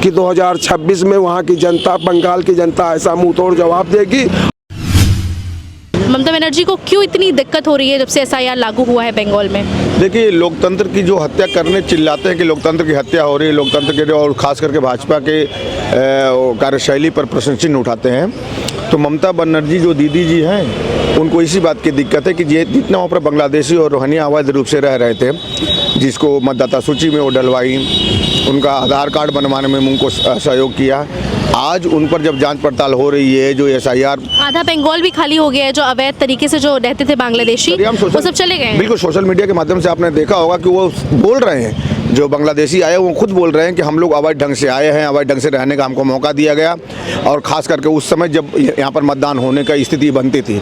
कि 2026 में वहाँ की जनता, बंगाल की जनता ऐसा मुंह तोड़ जवाब देगी। ममता बनर्जी को क्यों इतनी दिक्कत हो रही है जब से एसआईआर लागू हुआ है बंगाल में? देखिए, लोकतंत्र की जो हत्या करने चिल्लाते हैं कि लोकतंत्र की हत्या हो रही है, लोकतंत्र के, और ख़ास करके भाजपा के कार्यशैली पर प्रश्न चिन्ह उठाते हैं। तो ममता बनर्जी जो दीदी जी हैं, उनको इसी बात की दिक्कत है कि जितना वहाँ पर बांग्लादेशी और रोहिंग्या अवैध रूप से रह रहे थे, जिसको मतदाता सूची में वो डलवाई, उनका आधार कार्ड बनवाने में उनको सहयोग किया, आज उन पर जब जांच पड़ताल हो रही है, जो एसआईआर, आधा बंगाल भी खाली हो गया है, जो अवैध तरीके से जो रहते थे बांग्लादेशी, वो सब चले गए हैं। बिल्कुल, सोशल मीडिया के माध्यम से आपने देखा होगा कि वो बोल रहे हैं, जो बांग्लादेशी आए वो खुद बोल रहे हैं कि हम लोग अवैध ढंग से आए हैं, अवैध ढंग से रहने का हमको मौका दिया गया। और ख़ास करके उस समय जब यहाँ पर मतदान होने का स्थिति बनती थी,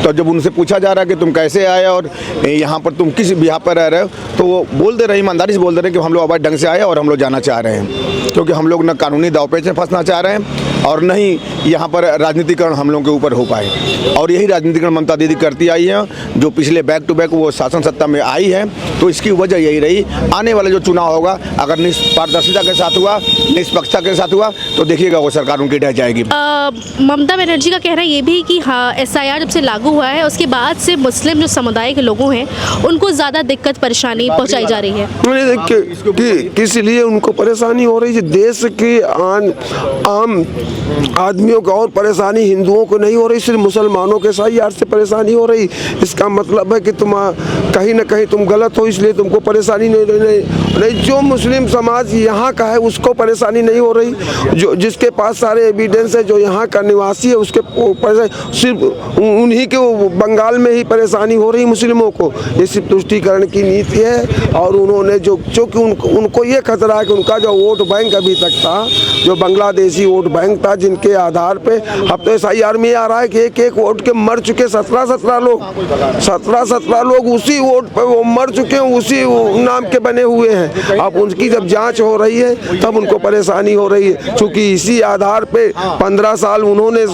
तो जब उनसे पूछा जा रहा है कि तुम कैसे आए और यहाँ पर तुम किस बिहार पर रह रहे हो, तो वो बोल दे रहे, ईमानदारी से बोल दे रहे हैं कि हम लोग अवैध ढंग से आए और हम लोग जाना चाह रहे हैं, क्योंकि हम लोग न कानूनी दावपेच में फंसना चाह रहे हैं और न ही यहाँ पर राजनीतिकरण हम लोगों के ऊपर हो पाए। और यही राजनीतिकरण ममता दीदी करती आई है, जो पिछले बैक टू बैक वो शासन सत्ता में आई है। तो इसकी वजह यही रही, आने वाला जो चुनाव होगा अगर पारदर्शिता के साथ हुआ, निष्पक्षता के साथ हुआ, तो देखिएगा वो सरकार उनकी ढह जाएगी। ममता बनर्जी का कहना ये भी कि हाँ, एसआईआर जब से लागू हुआ है उसके बाद से मुस्लिम जो समुदाय के लोगों हैं उनको ज़्यादा दिक्कत परेशानी पहुँचाई जा रही है। किस लिए उनको परेशानी हो रही है? देश के आम आदमियों को और परेशानी हिंदुओं को नहीं हो रही, सिर्फ मुसलमानों के एसआईआर से परेशानी हो रही। इसका मतलब है कि तुम कहीं ना कहीं तुम गलत हो, इसलिए तुमको परेशानी नहीं। जो मुस्लिम समाज यहाँ का है उसको परेशानी नहीं हो रही, जो जिसके पास सारे एविडेंस है, जो यहाँ का निवासी है उसके सिर्फ उन्हीं के बंगाल में ही परेशानी हो रही मुस्लिमों को। ये सिर्फ तुष्टीकरण की नीति है। और उन्होंने जो कि उनको ये खतरा है कि उनका जो वोट बैंक अभी तक था, जो बांग्लादेशी वोट बैंक था, जिनके आधार पे अब तो एसआईआर में आ रहा है कि एक वोट के मर चुके 17 लोग उसी वोट पे वो मर चुके हैं, उसी नाम के बने हुए हैं। अब उनकी जब जांच हो रही है तब उनको परेशानी हो रही है, क्योंकि इसी आधार पे 15 साल उन्होंने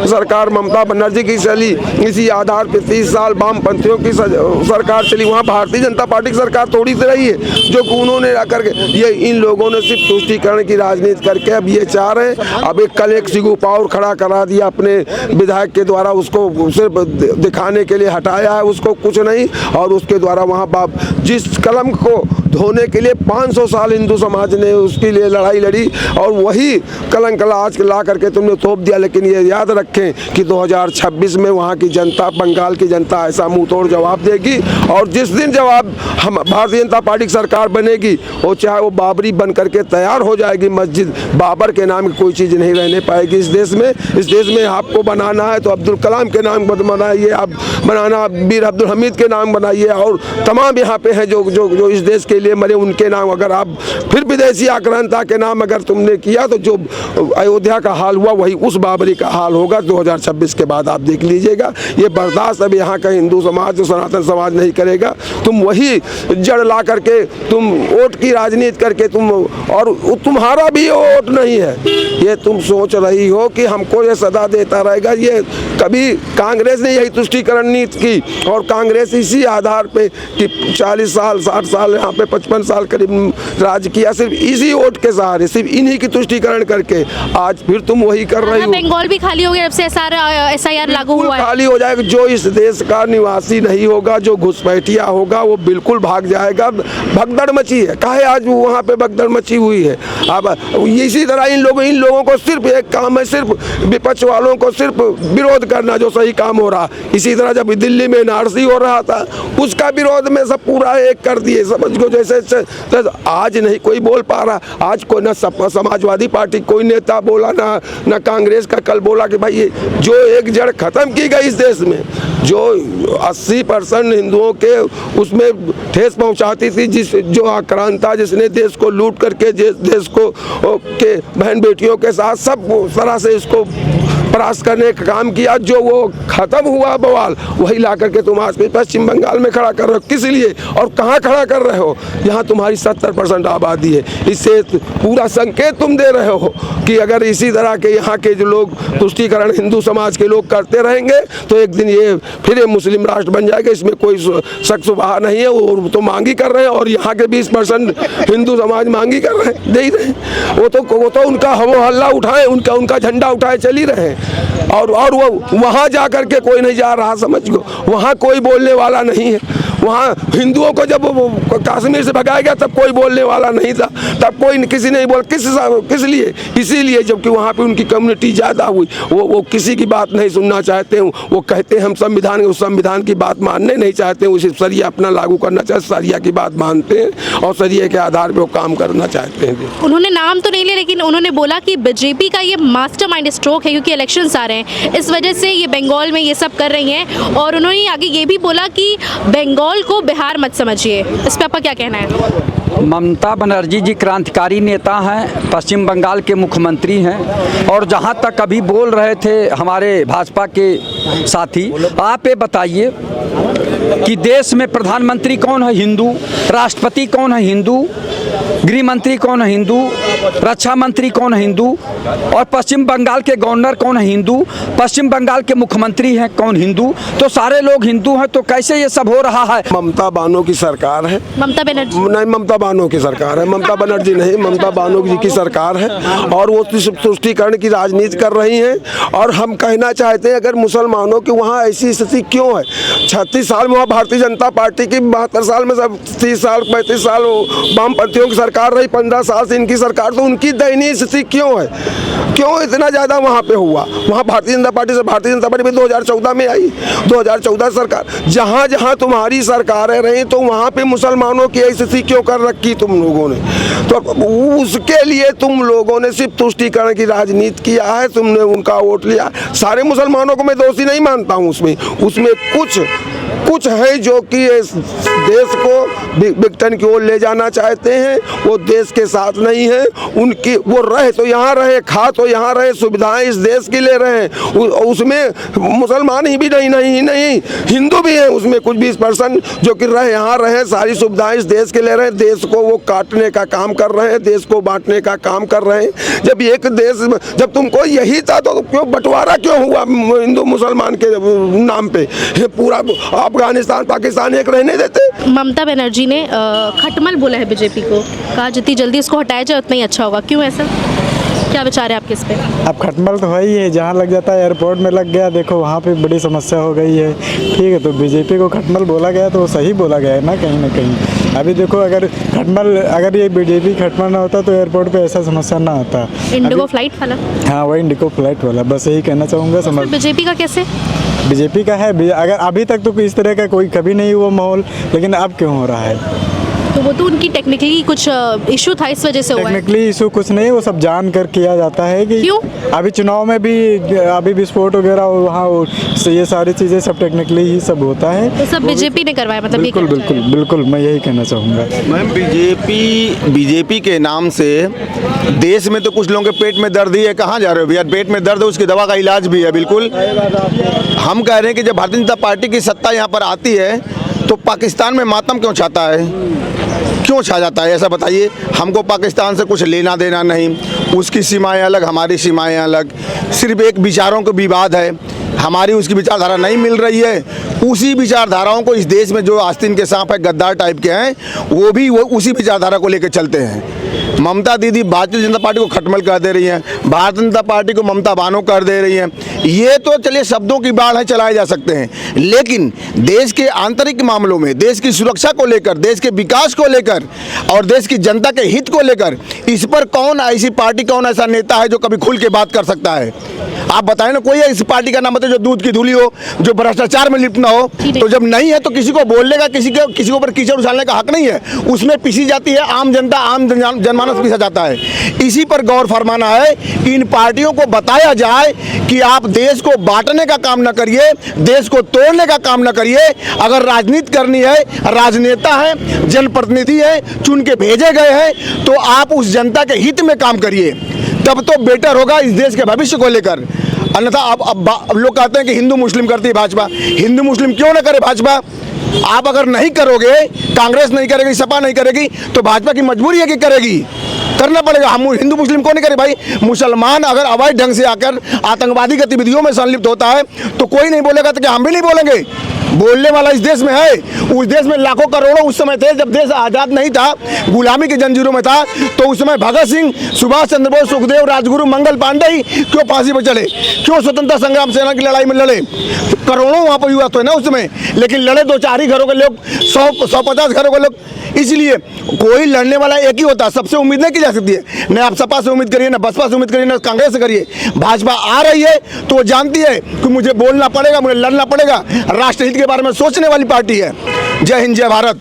सरकार ममता बनर्जी की चली, इसी आधार पे 30 साल वामपंथियों की सरकार चली। वहाँ भारतीय जनता पार्टी की सरकार थोड़ी सी रही है, जो कि उन्होंने आकर के ये इन लोगों ने सिर्फ तुष्टीकरण की राजनीति करके अब ये चाह रहे हैं। अब कल एक सिगु पावर खड़ा करा दिया अपने विधायक के द्वारा, उसको सिर्फ दिखाने के लिए हटाया है, उसको कुछ नहीं। और उसके द्वारा वहाँ जिस कलम को धोने के लिए 500 साल हिंदू समाज ने उसके लिए लड़ाई लड़ी, और वही कलंक आज ला करके तुमने थोप दिया। लेकिन ये याद रखें कि 2026 में वहाँ की जनता, बंगाल की जनता ऐसा मुंह तोड़ जवाब देगी। और जिस दिन जवाब हम भारतीय जनता पार्टी की सरकार बनेगी, वो चाहे वो बाबरी बन करके तैयार हो जाएगी, मस्जिद बाबर के नाम की कोई चीज़ नहीं रहने पाएगी इस देश में। इस देश में आपको बनाना है तो अब्दुल कलाम के नाम बनाइए, आप बनाना वीर अब्दुल हमीद के नाम बनाइए, और तमाम यहाँ पे हैं जो इस देश के लिए मरे, उनके नाम। अगर आप फिर विदेशी आक्रांता के नाम अगर तुमने किया तो जो अयोध्या का हाल हुआ वही उस बाबरी का हाल होगा 2026 के बाद। आप देख लीजिएगा, ये बर्दाश्त अब यहाँ का हिंदू समाज, सनातन समाज नहीं करेगा। तुम वही जड़ ला करके तुम वोट की राजनीति करके और तुम्हारा भी वोट नहीं है, ये तुम सोच रही हो कि हमको ये सदा देता रहेगा। ये कभी कांग्रेस ने यही तुष्टीकरण नीति की, और कांग्रेस इसी आधार पे कि 40 साल 60 साल यहाँ पे 55 साल करीब राज किया, सिर्फ इसी वोट के सहारे, सिर्फ इन्हीं की तुष्टीकरण करके। आज फिर तुम वही कर रही हो। बंगाल भी खाली हो गया जब से एसआईआर लागू हुआ है। खाली हो जाएगा। जो इस देश का निवासी नहीं होगा, जो घुसपैठिया होगा, वो बिल्कुल भाग जाएगा। भगदड़ मची है, काहे आज वहाँ पे भगदड़ मची हुई है। अब इसी तरह इन लोगों को सिर्फ एक काम है, सिर्फ विपक्ष वालों को सिर्फ विरोध करना, जो सही काम हो रहा। इसी तरह जब दिल्ली में एनआरसी हो रहा था, उसका विरोध में सब पूरा एक कर दिए, समझ को जैसे। आज नहीं कोई बोल पा रहा, आज कोई ना समाजवादी पार्टी कोई नेता बोला, ना कांग्रेस का कल बोला कि भाई ये जो एक जड़ खत्म की गई इस देश में, जो 80% हिंदुओं के उसमें ठेस पहुंचाती थी, जो आक्रांता जिसने देश को लूट करके देश को के बहन बेटियों के साथ सब तरह से इसको परास्त करने का काम किया, जो वो खत्म हुआ बवाल, वही ला करके तुम आज पश्चिम बंगाल में खड़ा कर रहे हो। किस लिए और कहाँ खड़ा कर रहे हो? यहाँ तुम्हारी 70% आबादी है। इससे पूरा संकेत तुम दे रहे हो कि अगर इसी तरह के यहाँ के जो लोग तुष्टीकरण हिंदू समाज के लोग करते रहेंगे तो एक दिन ये फिर ये मुस्लिम राष्ट्र बन जाएगा, इसमें कोई शक शुबहा नहीं है। वो तो मांग ही कर रहे हैं और यहाँ के 20% हिंदू समाज मांग ही कर रहे हैं, दे ही रहे हैं। वो तो उनका हवो हल्ला उठाए, उनका झंडा उठाए चल ही रहे हैं। और वो वहाँ जा कर के कोई नहीं जा रहा, समझ लो, वहाँ कोई बोलने वाला नहीं है। वहाँ हिंदुओं को जब कश्मीर से भगाया गया तब कोई बोलने वाला नहीं था, तब कोई किसी नहीं बोला। किस लिए? इसीलिए जबकि वहाँ पे उनकी कम्युनिटी ज़्यादा हुई, वो किसी की बात नहीं सुनना चाहते हैं। वो कहते हैं हम संविधान की बात मानने नहीं चाहते हैं, उसे सरिया अपना लागू करना चाहते, सरिया की बात मानते हैं और सरिया के आधार पर वो काम करना चाहते हैं। उन्होंने नाम तो नहीं लिया, लेकिन उन्होंने बोला कि बीजेपी का ये मास्टरमाइंड स्ट्रोक है, क्योंकि इलेक्शंस आ रहे हैं, इस वजह से ये बंगाल में ये सब कर रही हैं। और उन्होंने आगे ये भी बोला कि बंगाल को बिहार मत समझिए। इस पे आपका क्या कहना है? ममता बनर्जी जी क्रांतिकारी नेता हैं, पश्चिम बंगाल के मुख्यमंत्री हैं। और जहां तक अभी बोल रहे थे हमारे भाजपा के साथी, आप ये बताइए कि देश में प्रधानमंत्री कौन है हिंदू, राष्ट्रपति कौन है हिंदू, गृह मंत्री कौन है हिंदू, रक्षा मंत्री कौन है हिंदू, और पश्चिम बंगाल के गवर्नर कौन है हिंदू, पश्चिम बंगाल के मुख्यमंत्री हैं कौन हिंदू। तो सारे लोग हिंदू हैं, तो कैसे ये सब हो रहा है? ममता बानो की सरकार है, ममता बनर्जी नहीं, ममता बानो की सरकार है, ममता बनर्जी नहीं, ममता बानो जी की सरकार है। और वो तुष्टीकरण की राजनीति कर रही हैं। और हम कहना चाहते हैं अगर मुसलमानों की वहाँ ऐसी स्थिति क्यों है? 36 साल में वहाँ भारतीय जनता पार्टी की, 72 साल में सब 30 साल 35 साल वामपंथियों की सरकार रही, 15 साल से इनकी सरकार, तो उनकी दयनीय स्थिति क्यों है? क्यों इतना ज़्यादा वहाँ पे हुआ? वहाँ भारतीय जनता पार्टी भी 2014 में आई, 2014 सरकार। जहाँ जहाँ तुम्हारी सरकारें रही तो वहाँ पे मुसलमानों की ऐसी स्थिति क्यों कर रखी तुम लोगों ने? तो उसके लिए तुम लोगों ने सिर्फ तुष्टीकरण की राजनीति किया है, तुमने उनका वोट लिया। सारे मुसलमानों को मैं दोषी नहीं मानता हूँ, उसमें कुछ है जो कि देश को विघटन की ओर ले जाना चाहते हैं, वो देश के साथ नहीं है। उनकी वो रहे तो यहाँ रहे, खा तो यहाँ रहे, सुविधाएं इस देश की ले रहे हैं। उसमें मुसलमान ही भी नहीं हिंदू भी हैं उसमें कुछ 20% जो कि यहाँ रहे, सारी सुविधाएं इस देश के ले रहे हैं। देश को वो काटने का काम कर रहे हैं, देश को बांटने का काम कर रहे हैं। जब एक देश, जब तुमको यही था तो क्यों बंटवारा क्यों हुआ हिंदू मुसलमान के नाम पे? पूरा अफगानिस्तान पाकिस्तान एक रहने देते। ममता बनर्जी ने खटमल बोला है बीजेपी को, कहा जितनी जल्दी उसको हटाया जाए उतना ही अच्छा होगा। क्यों ऐसा, क्या विचार है आपके इस पे? अब खटमल तो है ही है, जहाँ लग जाता है एयरपोर्ट में लग गया, देखो वहाँ पे बड़ी समस्या हो गई है। ठीक है, तो बीजेपी को खटमल बोला गया तो वो सही बोला गया है ना, कहीं ना कहीं। अभी देखो अगर ये बीजेपी खटमल ना होता तो एयरपोर्ट पे ऐसा समस्या ना आता। इंडिगो फ्लाइट वाला? हाँ, वही इंडिगो फ्लाइट वाला, बस यही कहना चाहूँगा। समझ बीजेपी का कैसे? बीजेपी का है, अगर अभी तक तो इस तरह का कोई कभी नहीं हुआ माहौल, लेकिन अब क्यों हो रहा है? तो वो तो उनकी टेक्निकली कुछ इशू था, इस वजह से हुआ है। टेक्निकली इशू कुछ नहीं, वो सब जान कर किया जाता है कि क्यों? अभी चुनाव में भी अभी विस्फोट वगैरह और वहाँ ये सारी चीज़ें सब टेक्निकली ही सब होता है। तो सब बीजेपी ने करवाया, मतलब बिल्कुल मैं यही कहना चाहूँगा। मैम, बीजेपी के नाम से देश में तो कुछ लोगों के पेट में दर्द ही है। कहाँ जा रहे हो भैया? पेट में दर्द है, उसकी दवा का इलाज भी है। बिल्कुल हम कह रहे हैं कि जब भारतीय जनता पार्टी की सत्ता यहाँ पर आती है तो पाकिस्तान में मातम क्यों छाता है, क्यों छा जाता है? ऐसा बताइए। हमको पाकिस्तान से कुछ लेना देना नहीं, उसकी सीमाएं अलग, हमारी सीमाएं अलग, सिर्फ एक विचारों का विवाद है, हमारी उसकी विचारधारा नहीं मिल रही है। उसी विचारधाराओं को इस देश में जो आस्तीन के सांप है, गद्दार टाइप के हैं, वो उसी विचारधारा को लेकर चलते हैं। ममता दीदी भारतीय जनता पार्टी को खटमल कर दे रही हैं, भारतीय जनता पार्टी को ममता बानो कर दे रही हैं। ये तो चलिए शब्दों की बाढ़ है, चलाए जा सकते हैं, लेकिन देश के आंतरिक मामलों में, देश की सुरक्षा को लेकर, देश के विकास को लेकर और देश की जनता के हित को लेकर, इस पर कौन ऐसी पार्टी, कौन ऐसा नेता है जो कभी खुल के बात कर सकता है? आप बताएं ना, कोई इस पार्टी का नाम बताए जो दूध की धूली हो, जो भ्रष्टाचार में लिप्त ना हो। तो जब नहीं है तो किसी को बोलने का, किसी के ऊपर कीचड़ उछालने का हक नहीं है। उसमें पिसी जाती है आम जनता, आम जनमानस पिसा जाता है। इसी पर गौर फरमाना है कि इन पार्टियों को बताया जाए कि आप देश को बांटने का काम न करिए, देश को तोड़ने का काम न करिए। अगर राजनीति करनी है, राजनेता है, जनप्रतिनिधि है, चुन के भेजे गए हैं, तो आप उस जनता के हित में काम करिए, तब तो बेटर होगा इस देश के भविष्य को लेकर। अन्यथा अब लोग कहते हैं कि हिंदू मुस्लिम करती है भाजपा। हिंदू मुस्लिम क्यों ना करे भाजपा? आप अगर नहीं करोगे, कांग्रेस नहीं करेगी, सपा नहीं करेगी, तो भाजपा की मजबूरी है कि करेगी। करना पड़ेगा। हम हिंदू मुस्लिम को नहीं करे भाई, मुसलमान अगर अवैध ढंग से आकर आतंकवादी गतिविधियों में संलिप्त होता है तो कोई नहीं बोलेगा, तो क्या हम भी नहीं बोलेंगे? बोलने वाला इस देश में है। उस देश में लाखों करोड़ों उस समय थे जब देश आज़ाद नहीं था, गुलामी की जंजीरों में था, तो उस समय भगत सिंह, सुभाष चंद्र बोस, सुखदेव, राजगुरु, मंगल पांडे ही क्यों फांसी पर चढ़े? क्यों स्वतंत्रता संग्राम सेना की लड़ाई में लड़े? करोड़ों वहाँ पर युवा तो है ना उस समय, लेकिन लड़े 2-4 ही घरों के लोग, 100-150 घरों के लोग। इसलिए कोई लड़ने वाला एक ही होता है, सबसे उम्मीद नहीं की जा सकती है। न आप सपा से उम्मीद करिए, न बसपा से उम्मीद करिए, न कांग्रेस से करिए। भाजपा आ रही है तो वो जानती है कि मुझे बोलना पड़ेगा, मुझे लड़ना पड़ेगा, राष्ट्रहित के बारे में सोचने वाली पार्टी है। जय हिंद, जय भारत।